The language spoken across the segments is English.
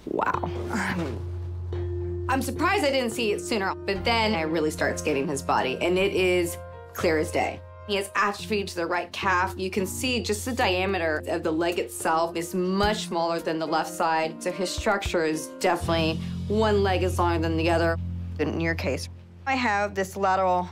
Wow. I'm surprised I didn't see it sooner, but then I really start scanning his body, and it is clear as day. He has atrophy to the right calf. You can see just the diameter of the leg itself is much smaller than the left side, so his structure is definitely one leg is longer than the other. In your case, I have this lateral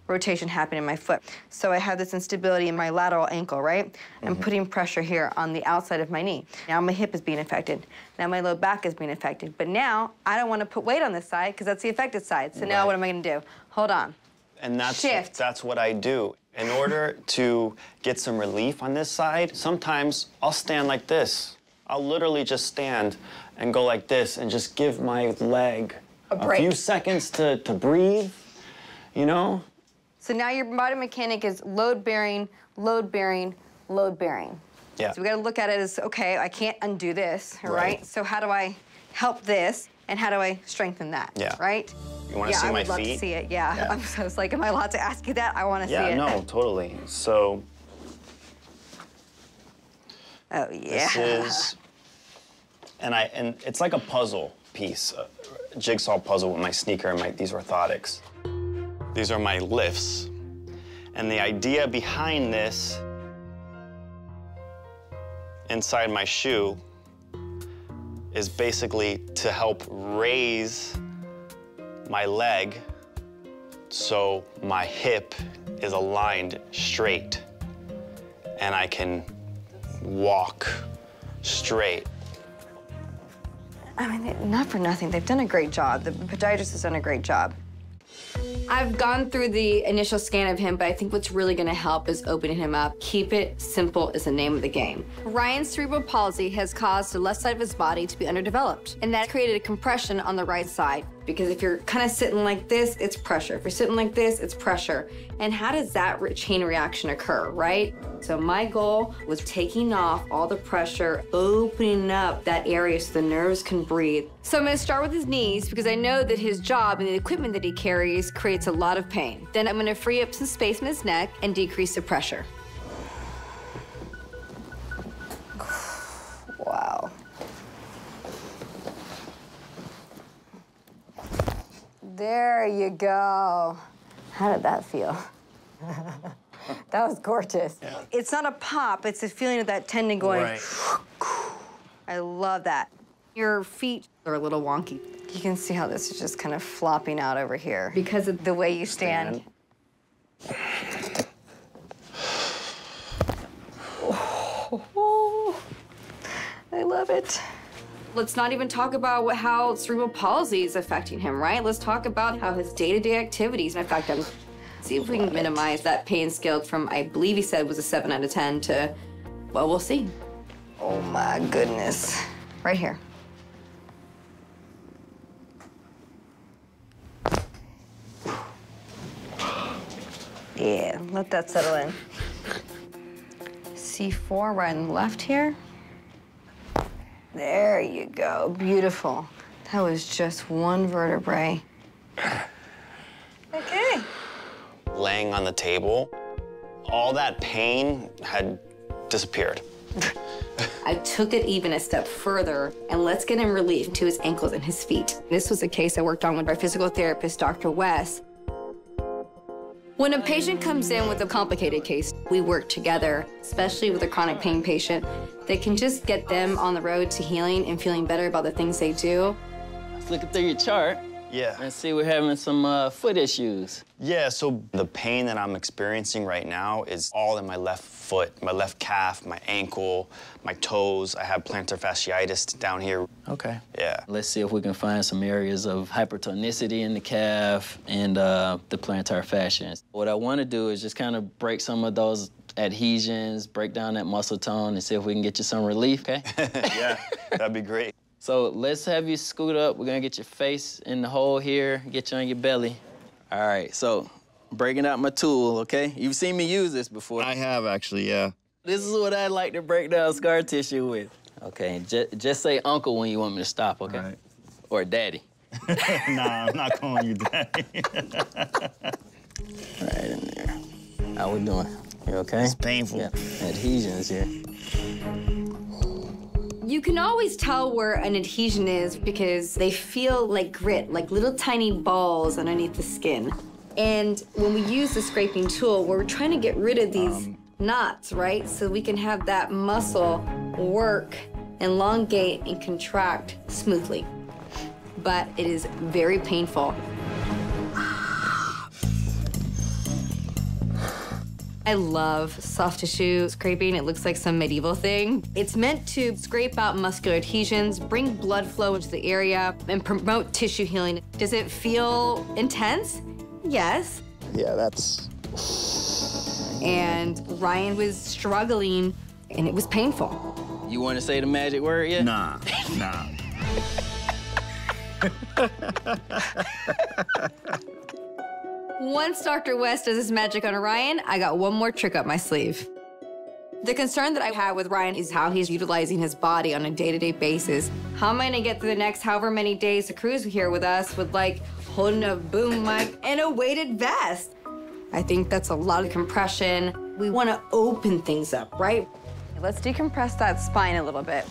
rotation happening in my foot. So I have this instability in my lateral ankle, right? I'm putting pressure here on the outside of my knee. Now my hip is being affected. Now my low back is being affected. But now I don't want to put weight on this side because that's the affected side. So now what am I going to do? Hold on. And Shift. that's what I do. In order to get some relief on this side, sometimes I'll stand like this. I'll literally just stand and go like this and just give my leg a few seconds to breathe, you know? So now your body mechanic is load bearing, load bearing, load bearing. Yeah. So we gotta look at it as, okay, I can't undo this, right? So how do I help this, and how do I strengthen that, right? You wanna see my feet? Yeah, I would love to see it, yeah. I was like, am I allowed to ask you that? I wanna see it. Yeah, no, totally. So. Oh, yeah. This is, and it's like a puzzle piece, a jigsaw puzzle with my sneaker and these orthotics. These are my lifts. And the idea behind this, inside my shoe, is basically to help raise my leg so my hip is aligned straight and I can walk straight. I mean, not for nothing. They've done a great job. The podiatrist has done a great job. I've gone through the initial scan of him, but I think what's really gonna help is opening him up. Keep it simple is the name of the game. Ryan's cerebral palsy has caused the left side of his body to be underdeveloped, and that created a compression on the right side. Because if you're kind of sitting like this, it's pressure. If you're sitting like this, it's pressure. And how does that chain reaction occur, right? So my goal was taking off all the pressure, opening up that area so the nerves can breathe. So I'm gonna start with his knees because I know that his job and the equipment that he carries creates a lot of pain. Then I'm gonna free up some space in his neck and decrease the pressure. Wow. There you go. How did that feel? That was gorgeous. Yeah. It's not a pop, it's a feeling of that tendon going. Right. I love that. Your feet are a little wonky. You can see how this is just kind of flopping out over here because of the way you stand. Oh, I love it. Let's not even talk about how cerebral palsy is affecting him, right? Let's talk about how his day-to-day activities affect him. See if we can minimize that pain scale from, I believe he said was a 7 out of 10 to, well, we'll see. Oh my goodness. Right here. Yeah, let that settle in. C4 right and left here. There you go, beautiful. That was just one vertebrae. Okay. Laying on the table, all that pain had disappeared. I took it even a step further, and let's get him relief to his ankles and his feet. This was a case I worked on with our physical therapist, Dr. West. When a patient comes in with a complicated case, we work together, especially with a chronic pain patient, that can just get them on the road to healing and feeling better about the things they do. Let's look through your chart. Yeah. And see we're having some foot issues. Yeah, so the pain that I'm experiencing right now is all in my left foot, my left calf, my ankle, my toes. I have plantar fasciitis down here. Okay. Yeah. Let's see if we can find some areas of hypertonicity in the calf and the plantar fascia. What I want to do is just kind of break some of those adhesions, break down that muscle tone, and see if we can get you some relief, okay? Yeah, that'd be great. So let's have you scoot up. We're gonna get your face in the hole here, get you on your belly. All right, so breaking out my tool, okay? You've seen me use this before. I have, actually, yeah. This is what I like to break down scar tissue with. Okay, just say uncle when you want me to stop, okay? Right. Or daddy. Nah, I'm not calling you daddy. Right in there. How we doing? You okay? It's painful. Yeah, adhesions here. You can always tell where an adhesion is because they feel like grit, like little tiny balls underneath the skin. And when we use the scraping tool, we're trying to get rid of these knots, right? So we can have that muscle work, elongate, and contract smoothly. But it is very painful. I love soft tissue scraping. It looks like some medieval thing. It's meant to scrape out muscular adhesions, bring blood flow into the area, and promote tissue healing. Does it feel intense? Yes. Yeah, that's... And Ryan was struggling, and it was painful. You want to say the magic word yet? Nah. Once Dr. West does his magic on Ryan, I got one more trick up my sleeve. The concern that I had with Ryan is how he's utilizing his body on a day-to-day basis. How am I gonna get through the next however many days to cruise here with us with like holding a boom mic and a weighted vest? I think that's a lot of compression. We wanna open things up, right? Let's decompress that spine a little bit.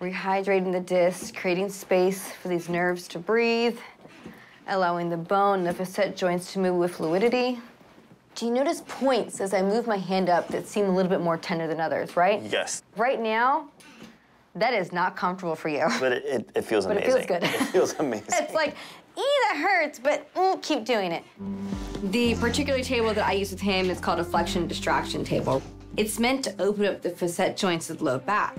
Rehydrating the disc, creating space for these nerves to breathe, allowing the bone and the facet joints to move with fluidity. Do you notice points as I move my hand up that seem a little bit more tender than others, right? Yes. Right now, that is not comfortable for you. But it feels amazing. But it feels good. It feels amazing. It's like, that hurts, but keep doing it. The particular table that I use with him is called a flexion distraction table. It's meant to open up the facet joints of the low back.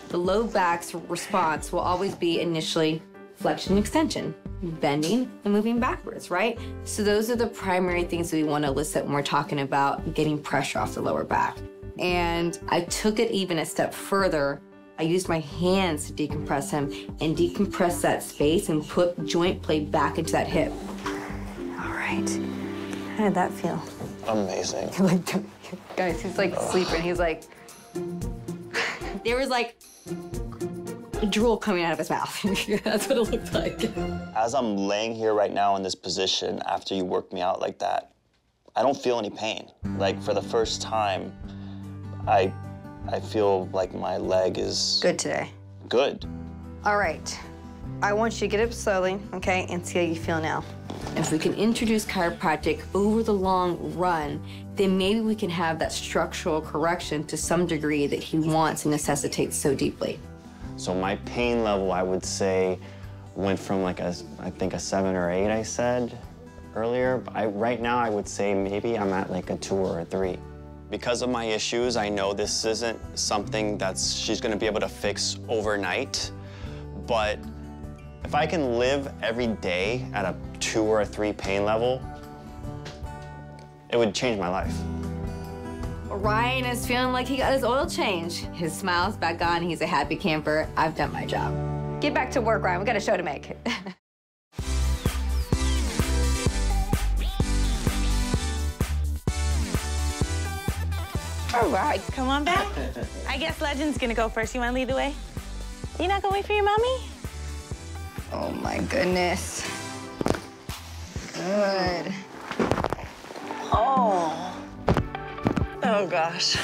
The low back's response will always be initially flexion extension, bending and moving backwards, right? So those are the primary things that we want to elicit when we're talking about getting pressure off the lower back. And I took it even a step further. I used my hands to decompress him and decompress that space and put joint play back into that hip. All right. How did that feel? Amazing. Guys, he's like sleeping. He's like, there was like drool coming out of his mouth. That's what it looked like. As I'm laying here right now in this position after you worked me out like that, I don't feel any pain. Like, for the first time, I feel like my leg is... Good today. Good. All right. I want you to get up slowly, okay, and see how you feel now. If we can introduce chiropractic over the long run, then maybe we can have that structural correction to some degree that he wants and necessitates so deeply. So my pain level, I would say, went from like I think a 7 or 8, I said earlier. Right now, I would say maybe I'm at like a 2 or a 3. Because of my issues, I know this isn't something she's gonna be able to fix overnight, but if I can live every day at a 2 or a 3 pain level, it would change my life. Ryan is feeling like he got his oil change. His smile's back on, he's a happy camper. I've done my job. Get back to work, Ryan, we got a show to make. All right, come on back. I guess Legend's gonna go first. You wanna lead the way? You not gonna wait for your mommy? Oh my goodness. Good. Oh gosh.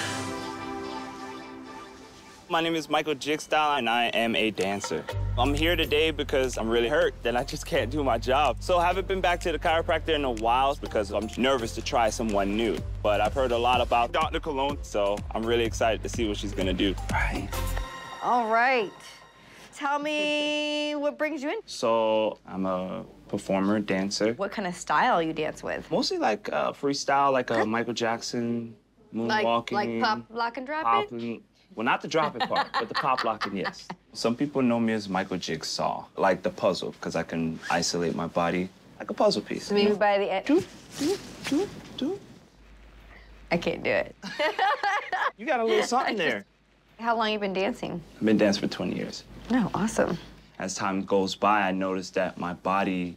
My name is Michael Jigstyle, and I am a dancer. I'm here today because I'm really hurt that I just can't do my job. So I haven't been back to the chiropractor in a while because I'm nervous to try someone new. But I've heard a lot about Dr. Kolon, so I'm really excited to see what she's gonna do. Right. All right. Tell me what brings you in. So I'm a performer, dancer. What kind of style you dance with? Mostly like freestyle, like Michael Jackson, moonwalking. Like pop, lock, and drop it? Well, not the drop it part, but the pop locking, yes. Some people know me as Michael Jigsaw, like the puzzle, because I can isolate my body like a puzzle piece. So maybe by the end. Do. I can't do it. You got a little something there. How long you been dancing? I've been dancing for 20 years. No, awesome. As time goes by, I noticed that my body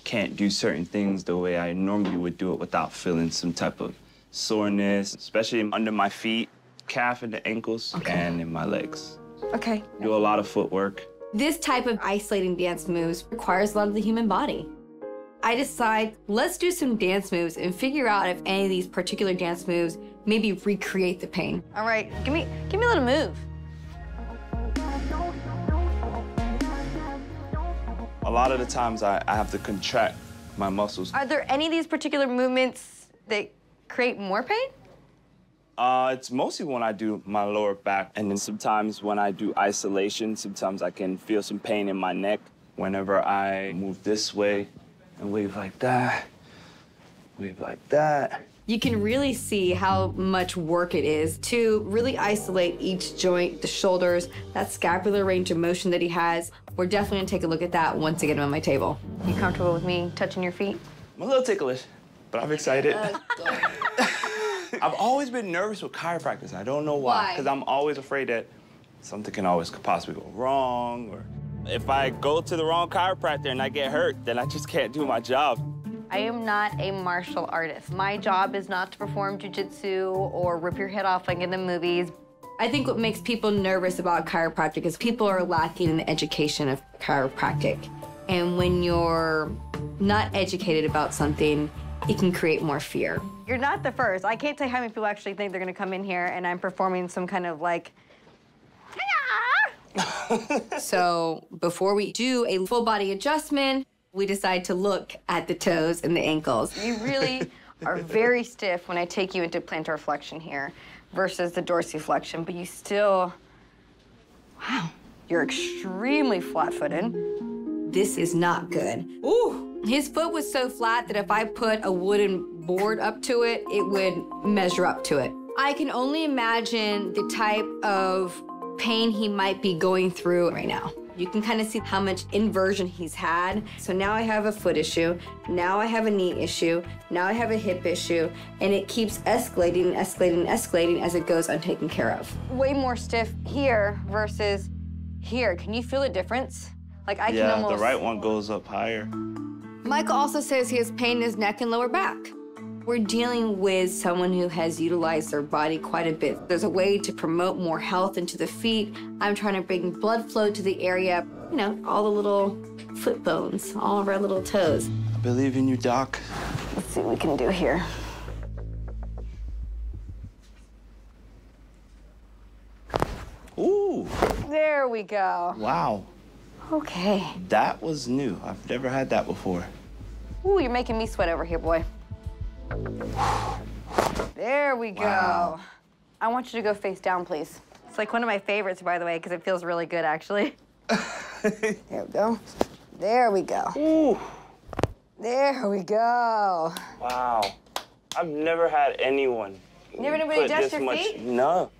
can't do certain things the way I normally would do it without feeling some type of soreness, especially under my feet, calf and the ankles, and in my legs. Okay. Do a lot of footwork. This type of isolating dance moves requires a lot of the human body. I decide, let's do some dance moves and figure out if any of these particular dance moves maybe recreate the pain. All right, give me a little move. A lot of the times I have to contract my muscles. Are there any of these particular movements that create more pain? It's mostly when I do my lower back, and then sometimes when I do isolation, sometimes I can feel some pain in my neck. Whenever I move this way and wave like that, wave like that. You can really see how much work it is to really isolate each joint, the shoulders, that scapular range of motion that he has. We're definitely gonna take a look at that once I get him on my table. You comfortable with me touching your feet? I'm a little ticklish, but I'm excited. I've always been nervous with chiropractors. I don't know why. Because I'm always afraid that something can always possibly go wrong, or if I go to the wrong chiropractor and I get hurt, then I just can't do my job. I am not a martial artist. My job is not to perform jujitsu or rip your head off like in the movies. I think what makes people nervous about chiropractic is people are lacking in the education of chiropractic. And when you're not educated about something, it can create more fear. You're not the first. I can't tell you how many people actually think they're gonna come in here and I'm performing some kind of like, So before we do a full body adjustment, we decide to look at the toes and the ankles. You really are very stiff when I take you into plantar flexion here versus the dorsiflexion, but you still, wow, you're extremely flat-footed. This is not good. Ooh, his foot was so flat that if I put a wooden board up to it, it would measure up to it. I can only imagine the type of pain he might be going through right now. You can kind of see how much inversion he's had. So now I have a foot issue, now I have a knee issue, now I have a hip issue, and it keeps escalating, escalating, escalating as it goes untaken care of. Way more stiff here versus here. Can you feel the difference? Like I can almost... Yeah, the right one goes up higher. Michael also says he has pain in his neck and lower back. We're dealing with someone who has utilized their body quite a bit. There's a way to promote more health into the feet. I'm trying to bring blood flow to the area, you know, all the little foot bones, all of our little toes. I believe in you, Doc. Let's see what we can do here. Ooh. There we go. Wow. Okay. That was new. I've never had that before. Ooh, you're making me sweat over here, boy. There we go. Wow. I want you to go face down, please. It's like one of my favorites, by the way, because it feels really good, actually. There we go. There we go. Ooh. There we go. Wow. I've never had anyone. Never anybody put adjust this your much... feet? No.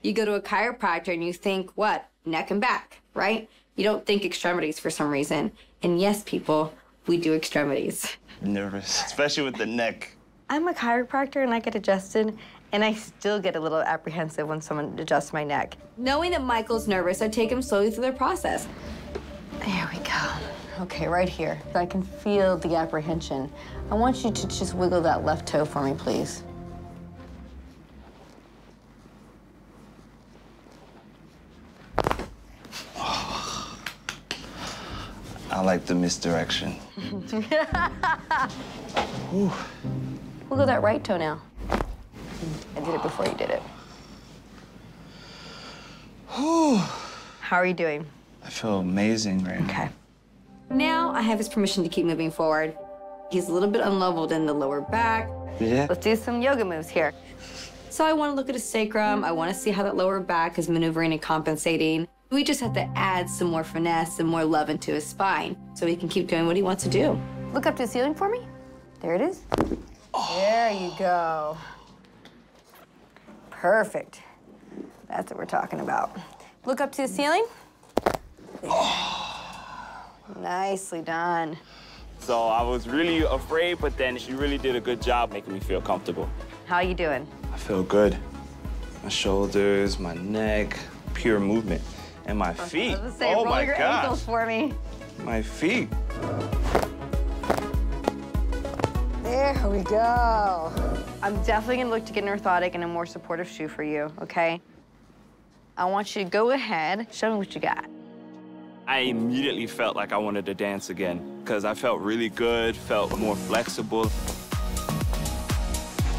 You go to a chiropractor and you think, what? Neck and back, right? You don't think extremities for some reason. And yes, people, we do extremities. Nervous, especially with the neck. I'm a chiropractor and I get adjusted, and I still get a little apprehensive when someone adjusts my neck. Knowing that Michael's nervous, I take him slowly through the process. There we go. Okay, right here. I can feel the apprehension. I want you to just wiggle that left toe for me, please. I like the misdirection. Wiggle that right toe now. I did it before you did it. How are you doing? I feel amazing right now. Okay. Now I have his permission to keep moving forward. He's a little bit unleveled in the lower back. Yeah. Let's do some yoga moves here. So I want to look at his sacrum. I want to see how that lower back is maneuvering and compensating. We just have to add some more finesse and more love into his spine so he can keep doing what he wants to do. Look up to the ceiling for me. There it is. Oh. There you go. Perfect. That's what we're talking about. Look up to the ceiling. Oh. Nicely done. So I was really afraid, but then she really did a good job making me feel comfortable. How you doing? I feel good. My shoulders, my neck, pure movement. And my feet. I was gonna say, oh roll my your gosh. ankles for me. My feet. There we go. I'm definitely gonna look to get an orthotic and a more supportive shoe for you, okay? I want you to go ahead, show me what you got. I immediately felt like I wanted to dance again because I felt really good, felt more flexible.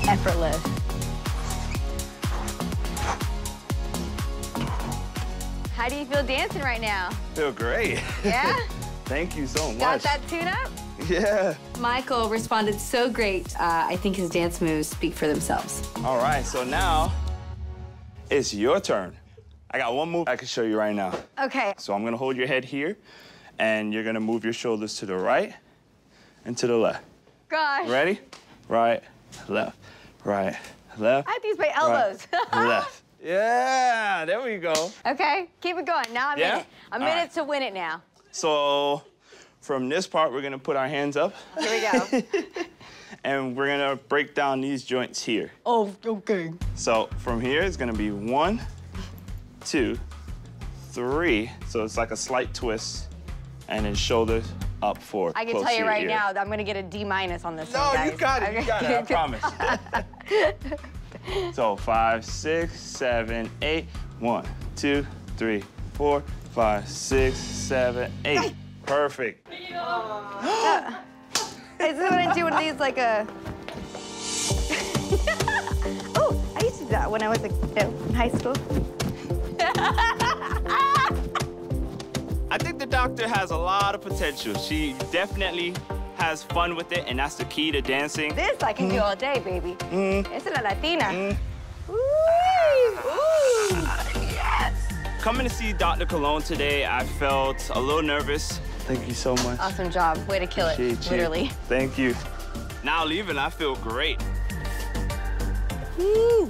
Effortless. How do you feel dancing right now? Feel great. Yeah? Thank you so much. Got that tune-up? Yeah. Michael responded so great. I think his dance moves speak for themselves. All right, so now it's your turn. I got one move I can show you right now. Okay. So I'm gonna hold your head here, and you're gonna move your shoulders to the right and to the left. Gosh. Ready? Right, left, right, left. I have to use my elbows. Right, left. Yeah, there we go. Okay, keep it going. Now I'm in it. I'm in it to win it now. So from this part, we're gonna put our hands up. Here we go. And we're gonna break down these joints here. Oh, okay. So from here, it's gonna be 1, 2, 3. So it's like a slight twist, and then shoulders up forward. I can tell you right now that I'm gonna get a D- on this one, No, guys. you got it, you got it, I promise. So 5, 6, 7, 8. 1, 2, 3, 4, 5, 6, 7, 8. Perfect. Is this what I do one of these, like a... Oh, I used to do that when I was in high school. I think the doctor has a lot of potential. She definitely has fun with it, and that's the key to dancing. This I can do all day, baby. It's a Latina. Ooh. Yes. Coming to see Dr. Kolon today, I felt a little nervous. Thank you so much. Awesome job. Way to kill it, literally. Thank you. Now leaving, I feel great. Woo.